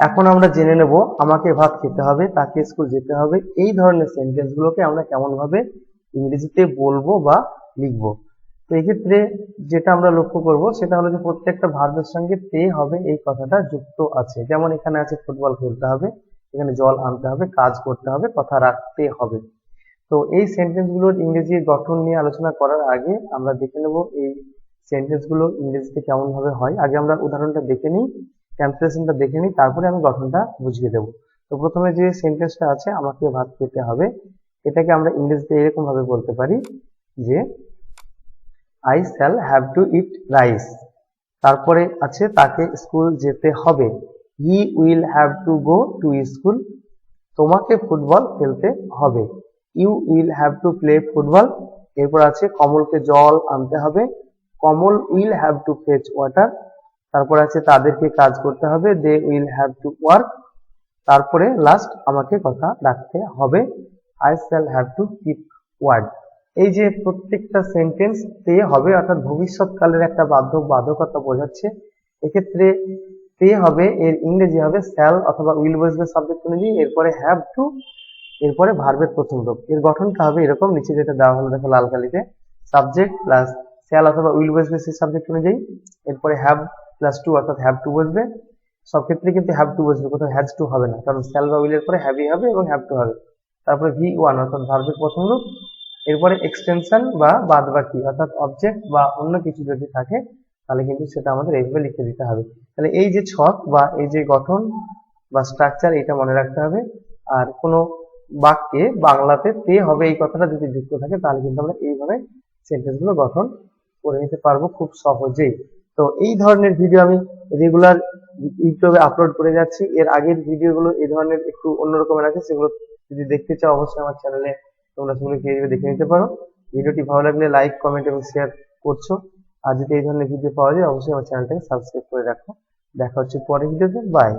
এখন আমরা জেনে নেব আমাকে ভাত খেতে হবে, তাকে স্কুল যেতে হবে, এই ধরনের সেন্টেন্স গুলোকে আমরা কেমন ভাবে ইংরেজিতে বলবো বা লিখবো। তো এক্ষেত্রে যেটা আমরা লক্ষ্য করব সেটা হলো যে প্রত্যেকটা ভার্বের সঙ্গে তে হবে এই কথাটা যুক্ত আছে। যেমন এখানে আছে ফুটবল খেলতে হবে, এখানে জল আনতে হবে, কাজ করতে হবে, কথা রাখতে হবে। তো এই সেন্টেন্স গুলোর ইংরেজি গঠন নিয়ে আলোচনা করার আগে আমরা দেখে নেব এই সেন্টেন্স গুলো ইংরেজিতে কেমন ভাবে হয়। আগে আমরা উদাহরণটা দেখে নিই, ট্রান্সলেশনটা দেখে নিই, তারপরে আমি গঠনটা বুঝিয়ে দেবো। তো প্রথমে যে সেন্টেন্সটা আছে আমাকে ভাত খেতে হবে, এটাকে আমরা ইংরেজিতে এরকম ভাবে বলতে পারি যে I shall have to eat rice। তারপরে আছে তাকে স্কুল যেতে হবে, he will have to go to school। তোমাকে ফুটবল খেলতে হবে, you will have to play football। এরপর আছে কমলকে জল আনতে হবে, কমল will have to fetch water। তারপর আছে তাদেরকে কাজ করতে হবে, they will have to work। তারপরে লাস্ট আমাকে কথা রাখতে হবে, I shall have to keep word। এই যে প্রত্যেকটা সেন্টেন্স তে হবে অর্থাৎ ভবিষ্যৎকালের একটা বাধ্যকতা বোঝাচ্ছে। এক্ষেত্রে তে হবে, এর ইংরেজি হবে শ্যাল অথবা উইল বসবে সাবজেক্ট অনুযায়ী, এরপরে হ্যাভ টু, এরপরে ভার্বের প্রথম রূপ। এর গঠনটা হবে এরকম, নিচে যেটা দেওয়া হলো দেখো লাল কালিতে, সাবজেক্ট প্লাস শ্যাল অথবা উইল বসবে সেই সাবজেক্ট অনুযায়ী, এরপরে হ্যাভ প্লাস টু অর্থাৎ হ্যাভ টু বসবে। সব ক্ষেত্রে কিন্তু হ্যাভ টু বসবে, কোথাও হ্যাজ টু হবে না, কারণ শ্যাল বা উইলের পরে হ্যাভই হবে এবং হ্যাভ টু হবে। তারপরে ভি ওয়ান অর্থাৎ ভার্বের প্রথম রূপ, এরপরে এক্সটেনশন বা বাদ বাকি অর্থাৎ অবজেক্ট বা অন্য কিছু যদি থাকে তাহলে কিন্তু সেটা আমাদের এইভাবে লিখে দিতে হবে। তাহলে এই যে ছক বা এই যে গঠন বা স্ট্রাকচার, এটা মনে রাখতে হবে। আর কোনো বাক্যে বাংলাতে তে হবে এই কথাটা যদি যুক্ত থাকে তাহলে কিন্তু আমরা এইভাবে সেন্টেন্স গুলো গঠন করে নিতে পারবো খুব সহজেই। তো এই ধরনের ভিডিও আমি রেগুলার ইউটিউবে আপলোড করে যাচ্ছি। এর আগের ভিডিওগুলো এই ধরনের একটু অন্যরকমের আছে, সেগুলো যদি দেখতে চাও অবশ্যই আমার চ্যানেলে তোমরা সেগুলো গিয়ে দেখে নিতে পারো। ভিডিওটি ভালো লাগলে লাইক, কমেন্ট এবং শেয়ার করছো। আর যদি এই ধরনের ভিডিও পাওয়া যায় অবশ্যই আমার চ্যানেলটাকে সাবস্ক্রাইব করে রাখো। দেখা হচ্ছে পরের ভিডিওতে, বাই।